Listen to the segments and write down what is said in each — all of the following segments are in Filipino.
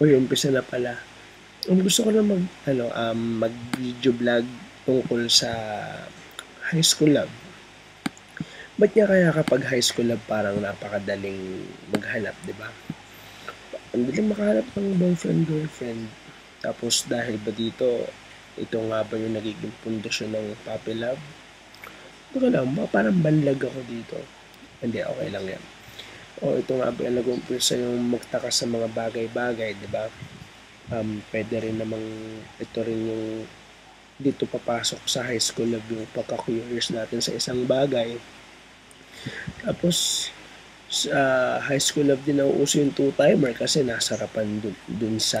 Uy, umpisa na pala. Gusto ko na mag-video vlog tungkol sa high school love. Ba't niya kaya kapag high school love parang napakadaling maghanap, di ba? Ang daling makahanap ng boyfriend, girlfriend. Tapos dahil ba dito, ito nga ba yung nagiging pundasyon ng puppy love? Ito lang, parang banlag ako dito. Hindi, okay lang yan. O ito nga ba yung nag-umpisa yung magtaka sa mga bagay-bagay, di ba? Pwede rin namang ito rin yung dito papasok sa high school love yung pagka-curious natin sa isang bagay. Tapos, sa high school love din nauuso yung two-timer kasi nasarapan dun sa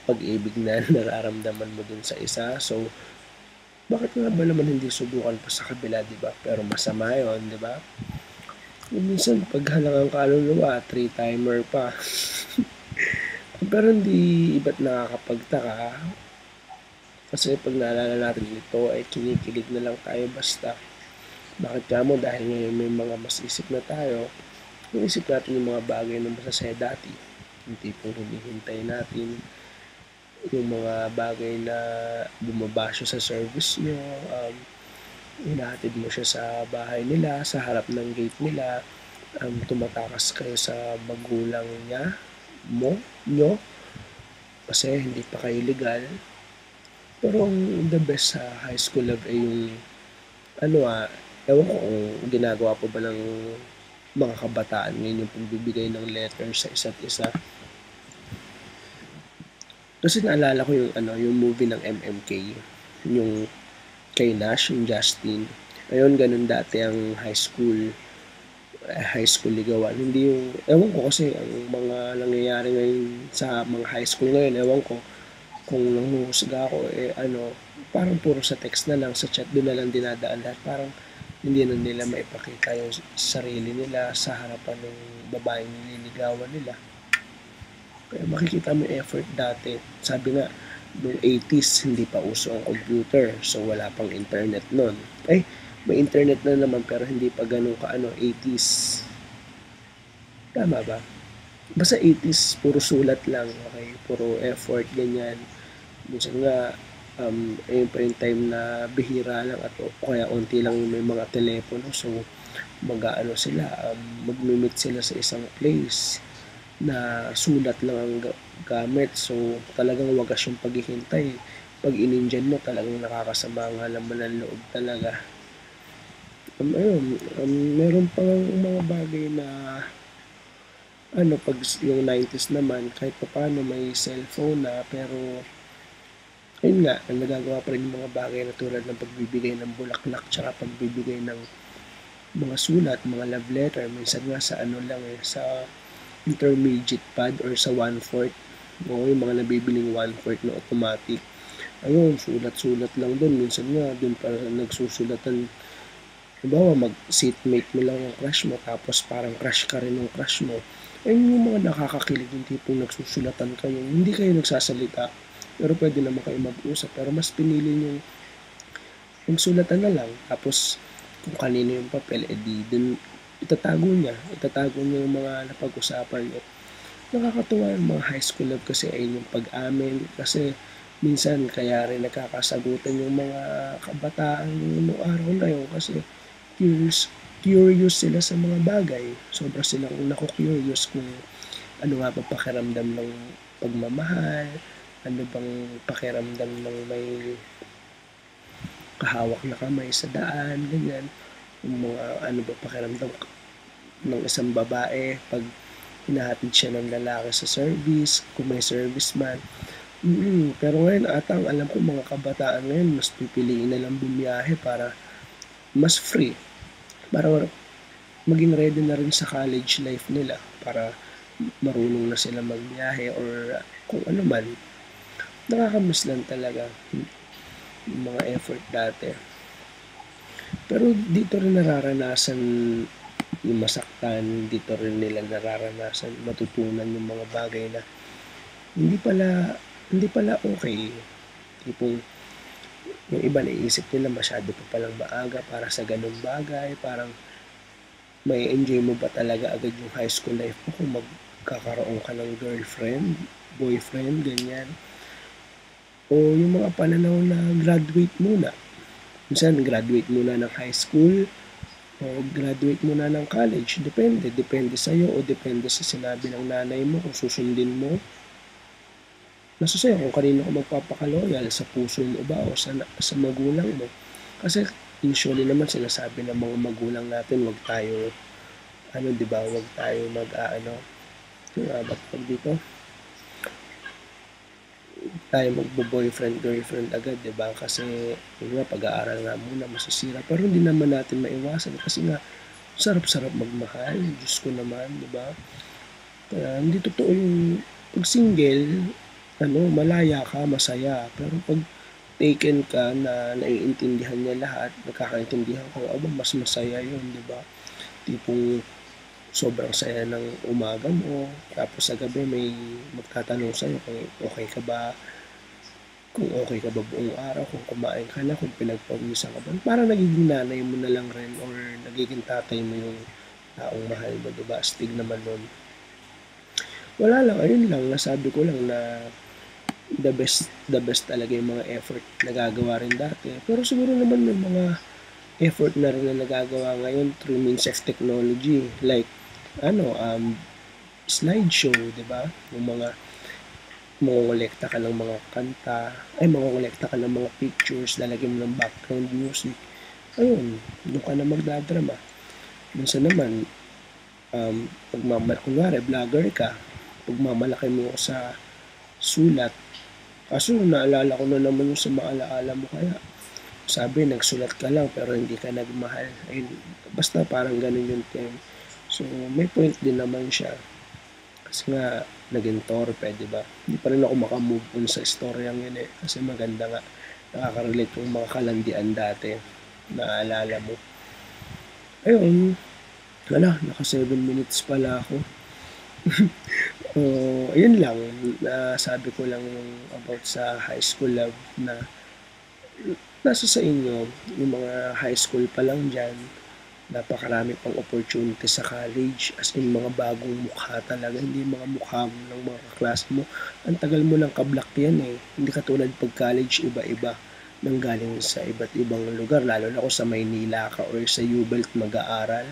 pag-ibig na nararamdaman mo dun sa isa. So, bakit nga ba naman hindi subukan pa sa kabila, di ba? Pero masama yun, di ba? Minsan, pag halangang kaluluwa, three-timer pa. Pero hindi iba't nakakapagtaka. Kasi pag naalala natin ito, ay kinikilig na lang tayo basta. Bakit ka mo? Dahil ngayon may mga mas isip na tayo. Iisip natin yung mga bagay na masasaya dati. Yung tipong hinihintay natin. Yung mga bagay na bumaba siya sa service nyo. Hinahatid mo siya sa bahay nila, sa harap ng gate nila. Tumatakas kayo sa magulang niya, nyo. Kasi hindi pa kayo legal. Pero ang the best sa high school love ay yung ewan ko kung ginagawa pa ba ng mga kabataan ngayon yung pagbibigay ng letter sa isa't isa. Kasi naalala ko yung movie ng MMK, yung kay Nash, yung Justin. Ayun, ganun dati ang high school ligawan. Hindi yung, ewan ko kasi ang mga nangyayari ngayon sa mga high school ngayon, ewan ko kung nanguhusga ako, parang puro sa text na lang, sa chat doon na lang dinadaan lahat. Parang hindi na nila maipakita yung sarili nila sa harapan ng babaeng nililigawan nila. Kaya makikita mo effort dati. Sabi nga, noong 80s, hindi pa uso ang computer. So, wala pang internet nun. May internet na naman pero hindi pa ganun 80s. Tama ba? Basta 80s, puro sulat lang, okay? Puro effort, ganyan. Minsan nga, ayun pa yung time na bihira lang at o kaya unti lang yung may mga telepono. So, mag-meet sila sa isang place na sulat lang ang gamit. So, talagang wagas yung paghihintay. Pag inindyan mo, talagang nakakasama ang halaman ng loob talaga. Meron pang mga bagay na pag yung 90s naman, kahit pa paano may cellphone na, pero ayun nga, nagagawa pa rin yung mga bagay na tulad ng pagbibigay ng bulaklak tsaka pagbibigay ng mga sulat, mga love letter. Minsan nga sa sa intermediate pad or sa 1/4. O yung mga nabibiling 1/4 na automatic. Ayun, sulat-sulat lang doon. Minsan nga, doon pa nagsusulatan. Halimbawa, mag-seatmate mo lang yung crush mo, tapos parang crush ka rin ng crush mo. Ayun yung mga nakakakilig, yung tipong nagsusulatan kayo. Hindi kayo nagsasalita, pero pwede naman kayo mag-usap. Pero mas pinili yung magsulatan na lang. Tapos, kung kanino yung papel, edi dun itatago niya yung mga napag-usapan niyo. Nakakatuwa yung mga high school love kasi ay yung pag-amin. Kasi minsan kaya rin nagkakasagutan yung mga kabataan noong araw na yun kasi curious sila sa mga bagay. Sobra silang naku-curious kung ano nga ba pakiramdam ng pagmamahal, ano bang pakiramdam ng may kahawak na kamay sa daan, ganyan. Yung mga ano ba pakiramdam ng isang babae pag hinahatid siya ng lalaki sa service, kung may service man. Pero ngayon ata ang alam ko mga kabataan ngayon mas pipiliin na lang bumiyahe para mas free, para maging ready na rin sa college life nila, para marunong na sila magbiyahe or kung ano man. Nakakamiss lang talaga yung mga effort dati. Pero dito rin nararanasan yung masaktan, dito rin nila nararanasan, matutunan yung mga bagay na hindi pala okay. Tipong yung iba naisip nila masyado pa palang maaga para sa ganung bagay, parang may enjoy mo ba talaga agad yung high school life mo kung magkakaroon ka ng girlfriend, boyfriend, ganyan. O yung mga pananaw na graduate muna. Minsan, graduate muna ng high school, o graduate muna ng college. Depende. Depende sa'yo o depende sa sinabi ng nanay mo kung susundin mo. Nasa sa'yo kung kanino ka magpapakaloyal, sa puso mo ba o sa magulang mo. Kasi usually naman sinasabi ng mga magulang natin, wag tayo, di ba, wag tayo ba't pag dito, tayo magbo-boyfriend, girlfriend agad, di ba? Kasi, yun nga, pag-aaral nga muna, masisira. Pero hindi naman natin maiwasan kasi nga, sarap-sarap magmahal. Diyos ko naman, di ba? Kaya, hindi totoo yung pag single, malaya ka, masaya. Pero pag taken ka na naiintindihan niya lahat, nagkakaintindihan ko, mas masaya yun, di ba? Tipong sobrang saya ng umaga mo, tapos sa gabi may magtatanong sa'yo kung okay ka ba, buong araw, kung kumain ka na, kung pinagpawisan ka ba. Parang nagiging nanay mo na lang rin or nagiging tatay mo yung taong mahal mo, diba? Astig naman nun. Wala lang, ayun lang, nasabi ko lang na the best talaga yung mga effort na gagawa rin dati. Pero siguro naman may mga effort na rin na nagagawa ngayon through means of technology. Like, slideshow, di ba? Yung mga mangongolekta ka ng mga kanta, mangongolekta ka ng mga pictures, lalagyan mo ng background music. Ayun, doon ka na magdadrama. Minsan naman, kunwari, vlogger ka, pagmamalaki mo sa sulat, kaso naalala ko na naman yung sa maalaala mo kaya. Sabi, nagsulat ka lang pero hindi ka nagmahal. Ayun, basta parang ganun yung theme. So, may point din naman siya. Kasi nga, naging torpe, di ba? Hindi pa rin ako makamove on sa storyang yun eh. Kasi maganda nga, nakaka-relate yung mga kalandian dati. Naaalala mo. Ayun, naka 7 minutes pala ako. Ayun lang, sabi ko lang about sa high school love na nasa sa inyo, yung mga high school pa lang dyan, napakarami pang opportunity sa college, as in mga bagong mukha talaga, hindi mga mukha mo ng mga kaklase mo. Ang tagal mo ng kablak yan eh. Hindi katulad pag college, iba-iba nang galing sa iba't ibang lugar, lalo na kung sa Maynila ka or sa U-Belt mag-aaral.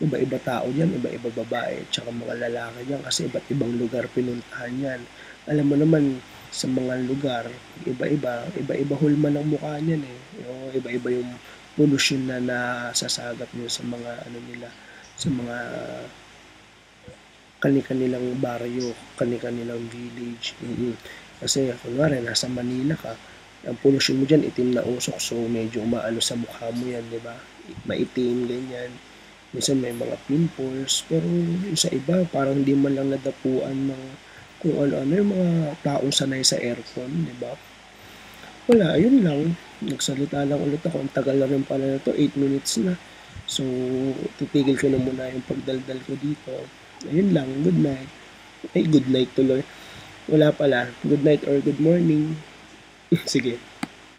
Iba-iba tao dyan, iba-iba babae, tsaka mga lalaki dyan kasi iba't ibang lugar pinuntahan yan. Alam mo naman, sa mga lugar, iba-iba hulma ng mukha niyan eh. Iba-iba yung pollution na nasasagap nyo sa mga nila, sa mga kani-kanilang baryo, kani-kanilang village. Kasi kunwari, nasa Manila ka, ang pollution mo dyan, itim na usok, so medyo umaano sa mukha mo yan, di ba? Maitim, ganyan. Minsan may mga pimples, pero sa iba, parang hindi man lang nadapuan ng kung ano-ano yung mga taong sanay sa aircon, di ba? Wala, ayun lang. Nagsalita lang ulit ako. Ang tagal na rin pala na to, 8 minutes na. So, titigil ko na muna yung pagdaldal ko dito. Ayun lang, good night. Good night tuloy. Wala pala, good night or good morning. Sige.